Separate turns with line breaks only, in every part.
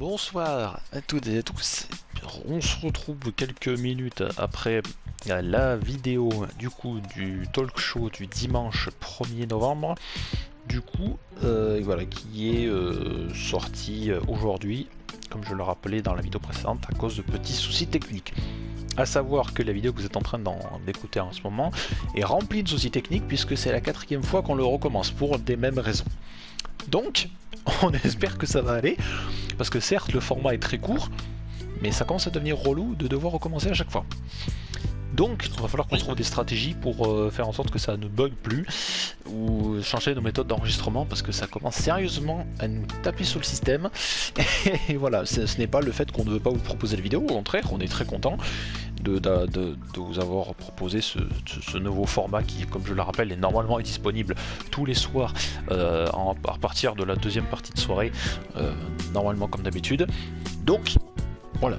Bonsoir à toutes et à tous. On se retrouve quelques minutes après la vidéo du talk show du dimanche 1er novembre. Voilà, qui est sorti aujourd'hui, comme je le rappelais dans la vidéo précédente, à cause de petits soucis techniques. À savoir que la vidéo que vous êtes en train d'écouter en ce moment est remplie de soucis techniques puisque c'est la 4e fois qu'on le recommence pour des mêmes raisons. Donc, on espère que ça va aller, parce que certes le format est très court, mais ça commence à devenir relou de devoir recommencer à chaque fois. Donc, il va falloir qu'on trouve des stratégies pour faire en sorte que ça ne bug plus, ou changer nos méthodes d'enregistrement, parce que ça commence sérieusement à nous taper sur le système. Et voilà, ce n'est pas le fait qu'on ne veut pas vous proposer la vidéo, au contraire, on est très content de vous avoir proposé ce nouveau format qui, comme je le rappelle, est normalement disponible tous les soirs à partir de la deuxième partie de soirée, normalement comme d'habitude. Donc, voilà.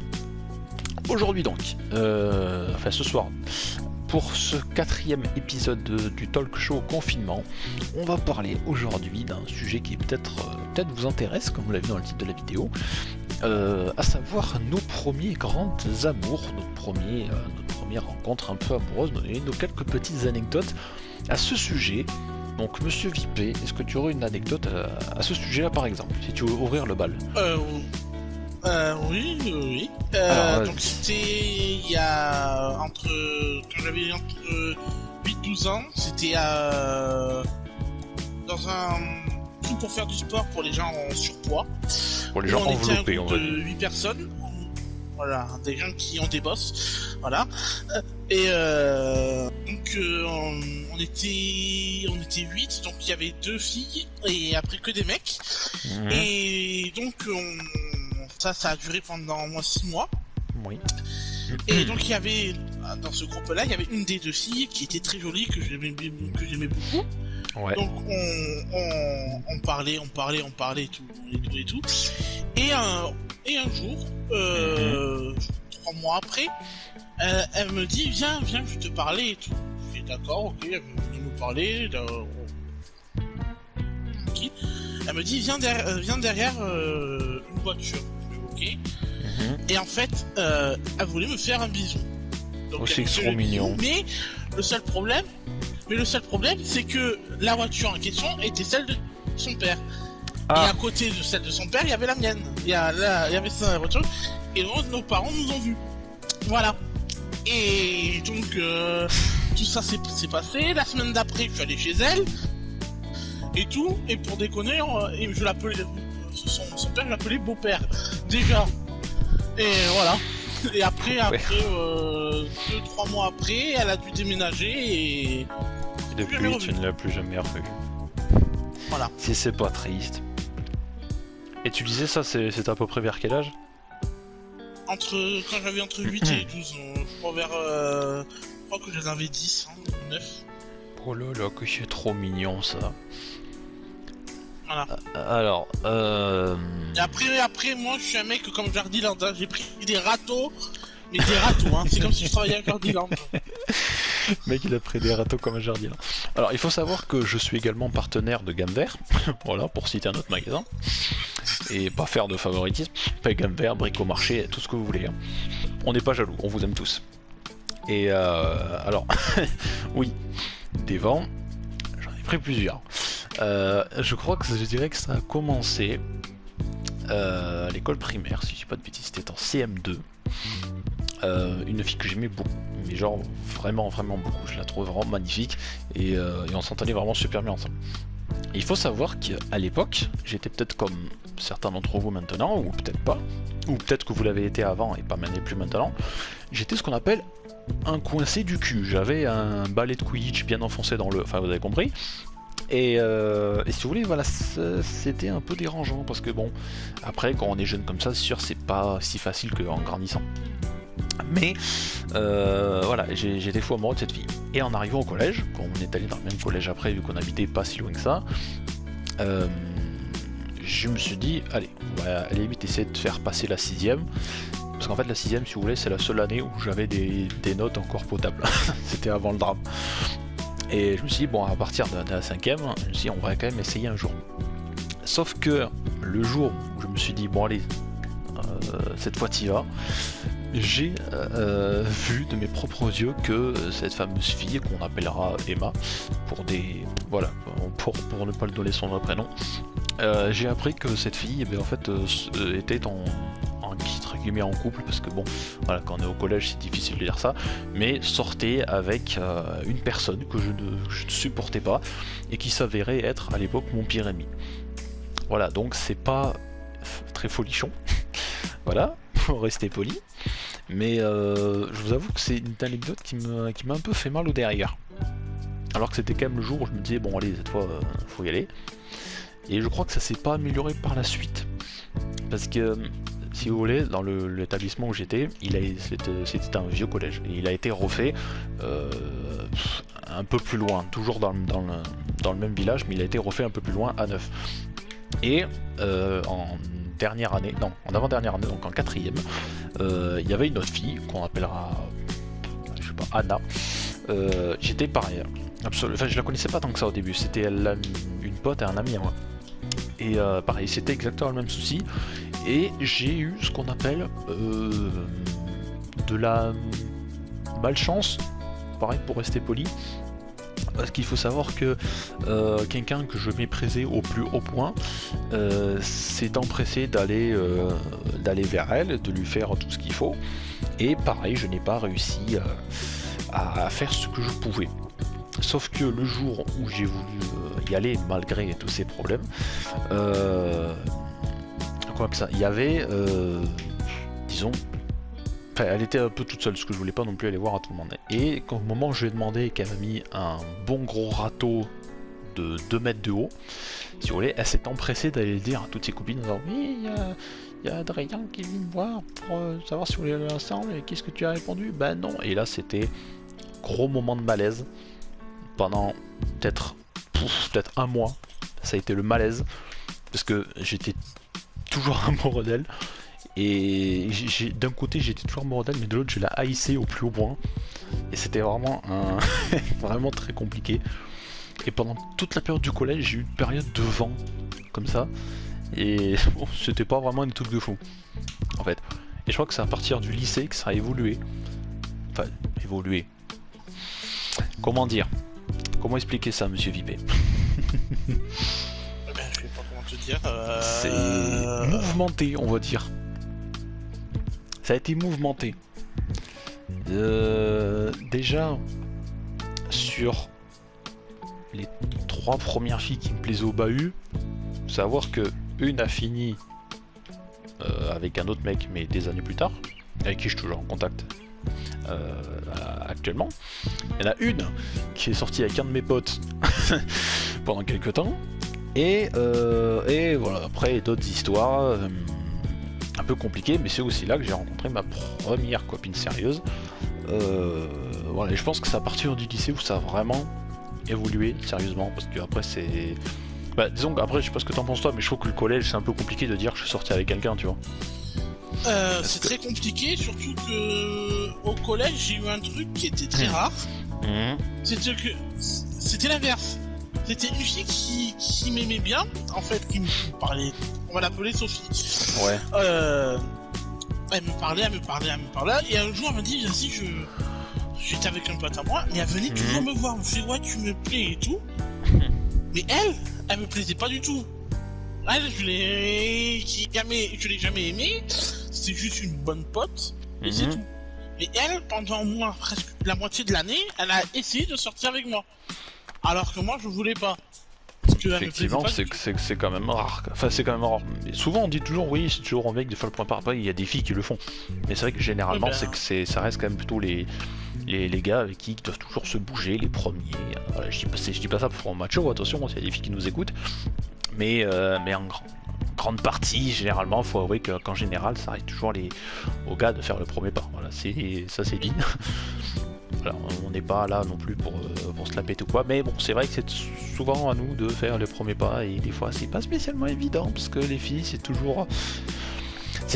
Aujourd'hui donc, enfin ce soir, pour ce 4e épisode du talk show confinement, on va parler aujourd'hui d'un sujet qui peut-être vous intéresse, comme vous l'avez vu dans le titre de la vidéo, à savoir nos premiers grands amours, notre première rencontre un peu amoureuse, et nos quelques petites anecdotes à ce sujet. Donc Monsieur Vipé, est-ce que tu aurais une anecdote à ce sujet-là par exemple, si tu veux ouvrir le bal?
Oui.
Alors,
donc c'était il y a quand j'avais entre 8-12 ans, c'était dans un truc pour faire du sport pour les gens en surpoids.
pour les gens enveloppés, on va dire.
8 personnes. Voilà, des gens qui ont des bosses, voilà. Et donc on était 8, donc il y avait 2 filles et après que des mecs. Mmh. Et donc ça a duré pendant au moins 6 mois.
Oui.
Et donc il y avait dans ce groupe-là, il y avait une des 2 filles qui était très jolie, que j'aimais beaucoup. Ouais. Donc on parlait et tout. Et un jour, 3 mois après, elle me dit viens, je vais te parler et tout. Je dis d'accord, ok, elle veut me parler. Okay. Elle me dit viens derrière une voiture. Okay. Et en fait, elle voulait me faire un bisou. Donc
c'est trop mignon.
Mais le seul problème, c'est que la voiture en question était celle de son père. Ah. Et à côté de celle de son père, il y avait la mienne. Il y avait sa voiture. Et donc, nos parents nous ont vus. Voilà. Et donc, tout ça s'est passé. La semaine d'après, je suis allé chez elle. Et tout. Et pour déconner, je l'appelais... Son père, je l'appelais beau-père. Déjà. Et voilà. Et après 2-3 mois après, elle a dû déménager et
depuis, tu ne l'as plus jamais revue.
Voilà.
Si c'est pas triste. Et tu disais ça, c'est à peu près vers quel âge?
Quand j'avais entre 8 et 12 ans, je crois que j'en avais 10, 9.
Oh là là, que c'est trop mignon ça.
Voilà.
Alors,
Et après, moi je suis un mec comme Jardiland, hein. J'ai pris des râteaux, mais des râteaux, hein. C'est comme si je travaillais avec Jardiland.
Le mec il a pris des râteaux comme un Jardiland. Alors il faut savoir que je suis également partenaire de Gamme Vert, voilà, pour citer un autre magasin. Et pas faire de favoritisme, pas Gamme Vert, Bricomarché, tout ce que vous voulez. Hein. On n'est pas jaloux, on vous aime tous. Et alors, oui, des vents, j'en ai pris plusieurs. Je crois que je dirais que ça a commencé à l'école primaire, si je dis pas de bêtises, c'était en CM2. Une fille que j'aimais beaucoup, mais genre vraiment beaucoup, je la trouve vraiment magnifique et on s'entendait vraiment super bien ensemble. Et il faut savoir qu'à l'époque, j'étais peut-être comme certains d'entre vous maintenant, ou peut-être pas, ou peut-être que vous l'avez été avant et pas plus maintenant, j'étais ce qu'on appelle un coincé du cul. J'avais un balai de Quidditch bien enfoncé dans le... Enfin vous avez compris. Et si vous voulez, voilà, c'était un peu dérangeant parce que bon, après quand on est jeune comme ça, c'est sûr c'est pas si facile qu'en grandissant. Mais voilà, j'étais fou amoureux de cette fille. Et en arrivant au collège, quand on est allé dans le même collège après, vu qu'on habitait pas si loin que ça, je me suis dit, allez, on va à la limite essayer de faire passer la 6ème. Parce qu'en fait la 6ème, si vous voulez, c'est la seule année où j'avais des notes encore potables. C'était avant le drame. Et je me suis dit, bon, à partir de la 5ème, je me suis dit, on va quand même essayer un jour. Sauf que le jour où je me suis dit, bon allez, cette fois t'y vas, j'ai vu de mes propres yeux que cette fameuse fille qu'on appellera Emma pour des voilà pour ne pas lui donner son vrai prénom, j'ai appris que cette fille en fait était entre guillemets en couple, parce que bon voilà, quand on est au collège c'est difficile de dire ça, mais sortait avec une personne que je ne supportais pas et qui s'avérait être à l'époque mon pire ennemi. Voilà, donc c'est pas très folichon. Voilà, pour rester poli. Mais je vous avoue que c'est une anecdote qui m'a un peu fait mal au derrière. Alors que c'était quand même le jour où je me disais, bon allez, cette fois, faut y aller. Et je crois que ça s'est pas amélioré par la suite. Parce que, si vous voulez, dans l'établissement où j'étais, c'était un vieux collège. Et il a été refait un peu plus loin, toujours dans le même village, mais il a été refait un peu plus loin, à Neuf. Et en dernière année, non, en avant-dernière année, donc en quatrième, il y avait une autre fille qu'on appellera, je sais pas, Anna. J'étais pareil, absolument, enfin je la connaissais pas tant que ça au début, c'était une pote et un ami à moi. Et pareil, c'était exactement le même souci. Et j'ai eu ce qu'on appelle de la malchance, pareil pour rester poli. Parce qu'il faut savoir que quelqu'un que je méprisais au plus haut point s'est empressé d'aller vers elle, de lui faire tout ce qu'il faut. Et pareil, je n'ai pas réussi à faire ce que je pouvais. Sauf que le jour où j'ai voulu y aller, malgré tous ces problèmes, quoi que ça, il y avait, disons, enfin, elle était un peu toute seule, parce que je voulais pas non plus aller voir à tout le monde. Et au moment où je lui ai demandé qu'elle a mis un bon gros râteau de 2 mètres de haut, si vous voulez, elle s'est empressée d'aller le dire à toutes ses copines en disant oui, il y a Adrien qui est venu me voir pour savoir si vous voulez aller ensemble, et qu'est-ce que tu as répondu? Ben non. Et là c'était gros moment de malaise pendant peut-être un mois. Ça a été le malaise parce que j'étais toujours amoureux d'elle. Et d'un côté j'étais toujours amoureux d'elle, mais de l'autre je la haïssais au plus haut point. Et c'était vraiment vraiment très compliqué. Et pendant toute la période du collège, j'ai eu une période de vent comme ça. Et bon, c'était pas vraiment une truc de fou en fait. Et je crois que c'est à partir du lycée que ça a évolué. Enfin, évolué. Comment dire? Comment expliquer ça, monsieur Vipé?
Je sais pas comment te dire.
C'est mouvementé, on va dire. Ça a été mouvementé. Déjà, sur les 3 premières filles qui me plaisaient au bahut, faut savoir que une a fini avec un autre mec, mais des années plus tard, avec qui je suis toujours en contact actuellement. Il y en a une qui est sortie avec un de mes potes pendant quelques temps. Et voilà, après d'autres histoires un peu compliquées, mais c'est aussi là que j'ai rencontré ma première copine sérieuse. Voilà, et je pense que c'est à partir du lycée où ça a vraiment évolué sérieusement, parce que après c'est... Bah, disons qu'après, je sais pas ce que t'en penses toi, mais je trouve que le collège c'est un peu compliqué de dire que je suis sorti avec quelqu'un, tu vois.
C'est très compliqué, surtout que au collège j'ai eu un truc qui était très rare. C'était l'inverse. C'était une fille qui m'aimait bien, en fait, qui me parlait. On va l'appeler Sophie.
Ouais.
Elle me parlait, et un jour elle m'a dit, vas-y, j'étais avec un pote à moi, mais elle venait toujours me voir, elle me fait ouais, tu me plais et tout. Mais elle me plaisait pas du tout. Elle, je l'ai jamais aimée. C'était juste une bonne pote, et c'est tout. Mais elle, pendant au moins presque la moitié de l'année, elle a essayé de sortir avec moi. Alors que moi, je voulais pas.
Effectivement, c'est quand même rare. Enfin, c'est quand même rare. Mais souvent, on dit toujours, oui, c'est toujours un mec des fois le point par rapport. Il y a des filles qui le font. Mais c'est vrai que généralement, ça reste quand même plutôt les gars avec qui doivent toujours se bouger, les premiers. Voilà, je dis pas ça pour un macho, attention, il y a des filles qui nous écoutent. Mais en grande partie, généralement, il faut avouer qu'en général, ça arrive toujours aux gars de faire le premier pas. Voilà, ça c'est dit. Voilà, on n'est pas là non plus pour se la péter ou quoi, mais bon, c'est vrai que c'est souvent à nous de faire le premier pas, et des fois c'est pas spécialement évident, parce que les filles c'est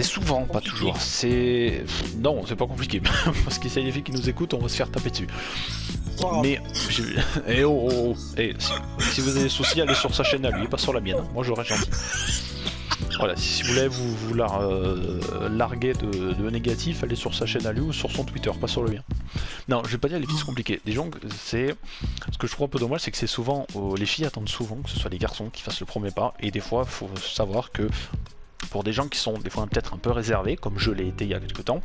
souvent, pas toujours, non, c'est pas compliqué, parce qu'il y a des filles qui nous écoutent, on va se faire taper dessus. Mais, si vous avez des soucis, allez sur sa chaîne à lui, pas sur la mienne, moi j'aurais gentil. Voilà, si vous voulez vous larguer de négatif, allez sur sa chaîne à lui ou sur son Twitter, pas sur le mien. Non, je vais pas dire les filles c'est compliqué. Les gens, c'est... Ce que je trouve un peu dommage, c'est que c'est souvent... les filles attendent souvent que ce soit les garçons qui fassent le premier pas, et des fois, il faut savoir que pour des gens qui sont des fois peut-être un peu réservés, comme je l'ai été il y a quelques temps,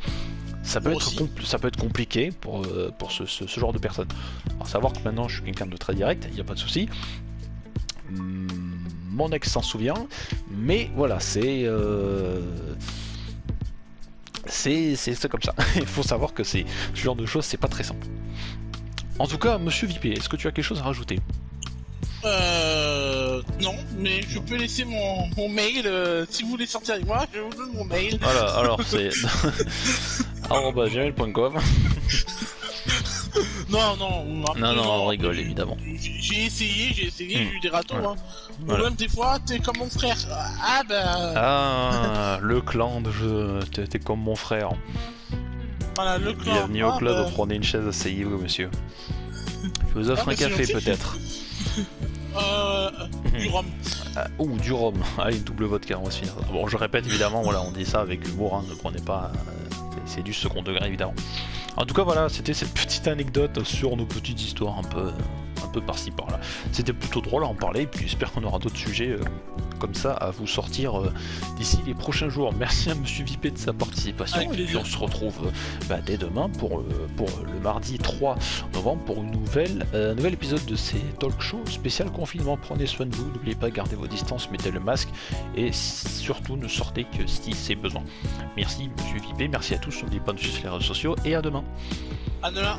ça peut être compliqué pour ce genre de personnes. Alors savoir que maintenant je suis quelqu'un de très direct, il n'y a pas de souci. Mon ex s'en souvient, mais voilà, c'est comme ça. Il faut savoir que ce genre de choses, c'est pas très simple. En tout cas, monsieur Vipé, est-ce que tu as quelque chose à rajouter?
Non, mais je peux laisser mon mail. Si vous voulez sortir avec moi, je vous donne mon mail.
Voilà, alors c'est @gmail.com.
Non,
on rigole évidemment.
J'ai essayé, j'ai eu des ratons.
Voilà.
Hein. Voilà. Même des fois, t'es comme mon frère.
Le clan de jeu, t'es comme mon frère.
Voilà, le clan.
Bienvenue au club, prenez une chaise, asseyez-vous, monsieur. Je vous offre un café peut-être.
Du rhum.
Ou du rhum. Allez, une double vodka, on va se finir. Bon, je répète évidemment, voilà, on dit ça avec humour, hein, ne prenez pas. C'est du second degré évidemment. En tout cas, voilà, c'était cette petite anecdote sur nos petites histoires un peu par-ci par-là. C'était plutôt drôle à en parler, et puis j'espère qu'on aura d'autres sujets comme ça à vous sortir d'ici les prochains jours. Merci à monsieur Vipé de sa participation, et puis on se retrouve dès demain pour le mardi 3 novembre pour un nouvel épisode de ces talk shows spécial confinement. Prenez soin de vous, n'oubliez pas, gardez vos distances, mettez le masque et surtout ne sortez que si c'est besoin. Merci monsieur Vipé, merci à tous, n'oubliez pas de suivre sur les réseaux sociaux et à demain.
À demain.